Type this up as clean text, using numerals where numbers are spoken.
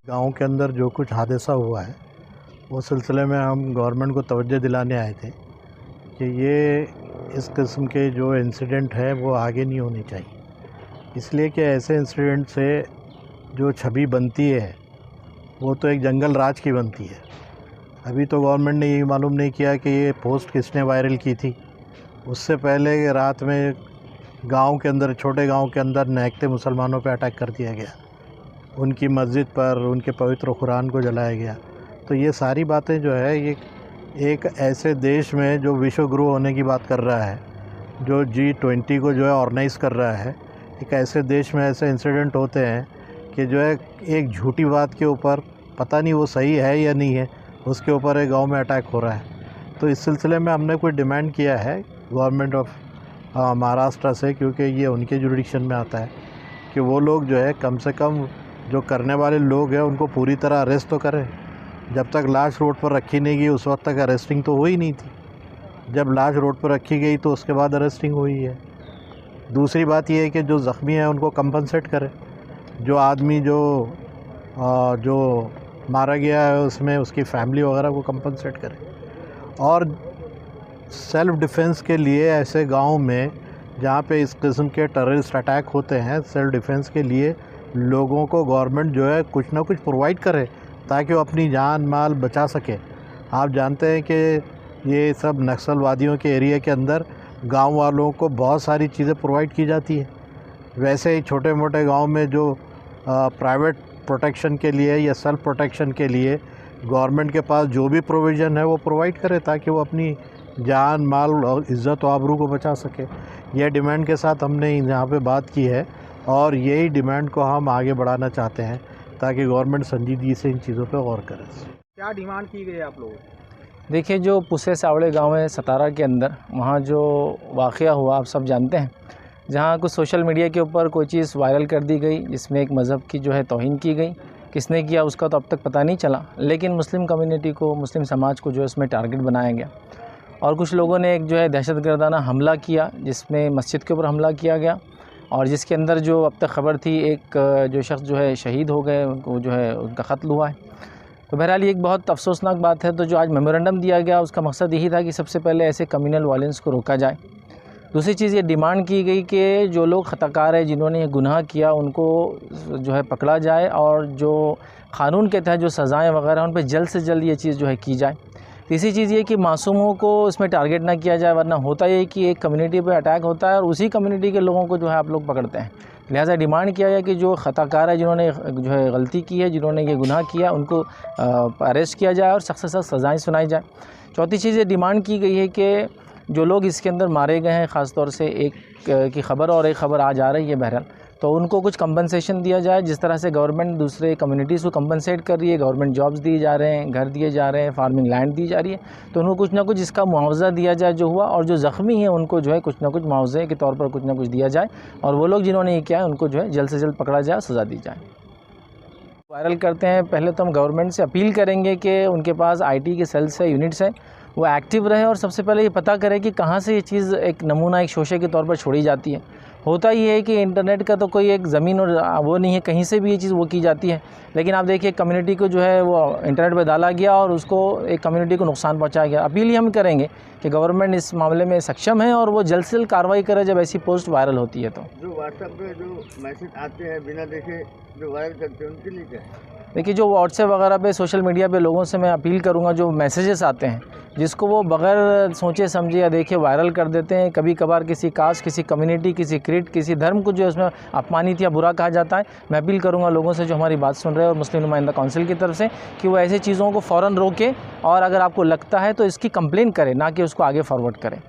गाँव के अंदर जो कुछ हादसा हुआ है वो सिलसिले में हम गवर्नमेंट को तवज्जो दिलाने आए थे कि ये इस किस्म के जो इंसिडेंट है वो आगे नहीं होने चाहिए। इसलिए कि ऐसे इंसिडेंट से जो छवि बनती है वो तो एक जंगल राज की बनती है। अभी तो गवर्नमेंट ने ये मालूम नहीं किया कि ये पोस्ट किसने वायरल की थी। उससे पहले रात में गांव के अंदर, छोटे गांव के अंदर नहकते मुसलमानों पे अटैक कर दिया गया, उनकी मस्जिद पर उनके पवित्र कुरान को जलाया गया। तो ये सारी बातें जो है ये एक ऐसे देश में जो विश्व गुरु होने की बात कर रहा है, जो G20 को जो है ऑर्गेनाइज़ कर रहा है, एक ऐसे देश में ऐसे इंसिडेंट होते हैं कि जो है एक झूठी बात के ऊपर, पता नहीं वो सही है या नहीं है, उसके ऊपर एक गांव में अटैक हो रहा है। तो इस सिलसिले में हमने कोई डिमांड किया है गवर्नमेंट ऑफ महाराष्ट्र से, क्योंकि ये उनके जुरिडिक्शन में आता है कि वो लोग जो है कम से कम जो करने वाले लोग हैं उनको पूरी तरह अरेस्ट तो करें। जब तक लाश रोड पर रखी नहीं गई उस वक्त तक अरेस्टिंग तो हुई नहीं थी। जब लाश रोड पर रखी गई तो उसके बाद अरेस्टिंग हुई है। दूसरी बात यह है कि जो ज़ख्मी हैं उनको कंपनसेट करें। जो आदमी जो मारा गया है उसमें उसकी फैमिली वगैरह को कंपनसेट करें। और सेल्फ़ डिफेंस के लिए ऐसे गांव में जहां पे इस किस्म के टेररिस्ट अटैक होते हैं, सेल्फ़ डिफेंस के लिए लोगों को गवर्नमेंट जो है कुछ ना कुछ प्रोवाइड करे ताकि वो अपनी जान माल बचा सके। आप जानते हैं कि ये सब नक्सलवादियों के एरिया के अंदर गांव वालों को बहुत सारी चीज़ें प्रोवाइड की जाती है। वैसे ही छोटे मोटे गांव में जो प्राइवेट प्रोटेक्शन के लिए या सेल्फ़ प्रोटेक्शन के लिए गवर्नमेंट के पास जो भी प्रोविज़न है वो प्रोवाइड करे ताकि वो अपनी जान माल और इज़्ज़त और आबरू को बचा सके। यह डिमांड के साथ हमने यहाँ पे बात की है और यही डिमांड को हम आगे बढ़ाना चाहते हैं ताकि गवर्नमेंट संजीदगी से इन चीज़ों पे गौर करे। क्या डिमांड की गई है आप लोगों? देखिए, जो पुसे सावड़े गांव है सतारा के अंदर, वहाँ जो वाक़या हुआ आप सब जानते हैं, जहाँ कुछ सोशल मीडिया के ऊपर कोई चीज़ वायरल कर दी गई जिसमें एक मज़हब की जो है तौहीन की गई। किसने किया उसका तो अब तक पता नहीं चला, लेकिन मुस्लिम कम्युनिटी को, मुस्लिम समाज को जो है उसमें टारगेट बनाया गया और कुछ लोगों ने एक जो है दहशतगर्दाना हमला किया जिसमें मस्जिद के ऊपर हमला किया गया और जिसके अंदर जो अब तक ख़बर थी एक जो शख्स जो है शहीद हो गए, उनको जो है उनका क़त्ल हुआ है। तो बहरहाल ये एक बहुत अफसोसनाक बात है। तो जो आज मेमोरेंडम दिया गया उसका मकसद यही था कि सबसे पहले ऐसे कम्युनल वायलेंस को रोका जाए। दूसरी चीज़ ये डिमांड की गई कि जो लोग ख़ताकार हैं, जिन्होंने ये गुनाह किया, उनको जो है पकड़ा जाए और जो क़ानून के तहत जो सज़ाएँ वगैरह उन पर जल्द से जल्द ये चीज़ जो है की जाए। तीसरी चीज़ ये कि मासूमों को इसमें टारगेट ना किया जाए, वरना होता ये कि एक कम्युनिटी पे अटैक होता है और उसी कम्युनिटी के लोगों को जो है आप लोग पकड़ते हैं। लिहाजा डिमांड किया गया कि जो ख़ताकार है, जिन्होंने जो है गलती की है, जिन्होंने ये गुनाह किया, उनको अरेस्ट किया जाए और सख्त से सख्त सज़ाएँ सुनाई जाए। चौथी चीज़ ये डिमांड की गई है कि जो लोग इसके अंदर मारे गए हैं, ख़ास तौर से एक की ख़बर और एक ख़बर आज आ रही है बहरहाल, तो उनको कुछ कंपनसेशन दिया जाए। जिस तरह से गवर्नमेंट दूसरे कम्युनिटीज़ को कंपनसेट कर रही है, गवर्नमेंट जॉब्स दिए जा रहे हैं, घर दिए जा रहे हैं, फार्मिंग लैंड दी जा रही है, तो उनको कुछ ना कुछ इसका मुआवजा दिया जाए जो हुआ, और जो ज़ख्मी हैं उनको जो है कुछ ना कुछ मुआवजे के तौर पर कुछ ना कुछ दिया जाए और वो लोग जिन्होंने ये किया है उनको जो है जल्द से जल्द पकड़ा जाए, सज़ा दी जाए। वायरल करते हैं, पहले तो हम गवर्नमेंट से अपील करेंगे कि उनके पास IT के सेल्स है, यूनिट्स हैं, वो एक्टिव रहे और सबसे पहले ये पता करें कि कहाँ से ये चीज़ एक नमूना, एक शोशे के तौर पर छोड़ी जाती है। होता ये है कि इंटरनेट का तो कोई एक ज़मीन और वो नहीं है, कहीं से भी ये चीज़ वो की जाती है। लेकिन आप देखिए कम्युनिटी को जो है वो इंटरनेट पर डाला गया और उसको एक कम्युनिटी को नुकसान पहुंचाया गया। अपील ही हम करेंगे कि गवर्नमेंट इस मामले में सक्षम है और वो जल्द से जल्द कार्रवाई करे जब ऐसी पोस्ट वायरल होती है। तो जो व्हाट्सएप पे जो मैसेज आते हैं बिना देखे जो वायरल करते हैं उनके लिए क्या है? देखिए, जो व्हाट्सएप वगैरह पे, सोशल मीडिया पे लोगों से मैं अपील करूंगा, जो मैसेजेस आते हैं जिसको वो बगैर सोचे समझे या देखे वायरल कर देते हैं, कभी कभार किसी कास्ट, किसी कम्युनिटी, किसी क्रीड, किसी धर्म को जो है उसमें अपमानित या बुरा कहा जाता है, मैं अपील करूंगा लोगों से जो हमारी बात सुन रहे हैं और मुस्लिम नुमाइंदा काउंसिल की तरफ से कि वो ऐसी चीज़ों को फ़ौरन रोके और अगर आपको लगता है तो इसकी कंप्लेन करें, ना कि उसको आगे फॉरवर्ड करें।